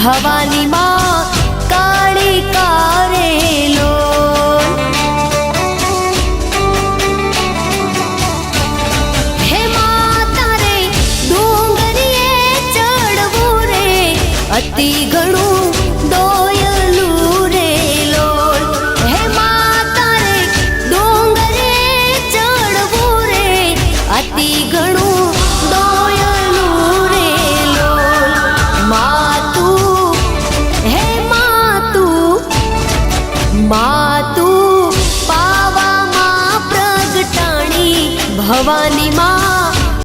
ભવાની માં કાળી કારેલો હે માતા રે ડુંગરીએ ચડવું રે અતિ ઘણું દોયલું રે લોલ હે માતા રે ડુંગરે ચડવું રે અતિ ઘણું દોયલું રે લોલ માતું હે માતું પાવામાં પ્રગટાણી ભવાની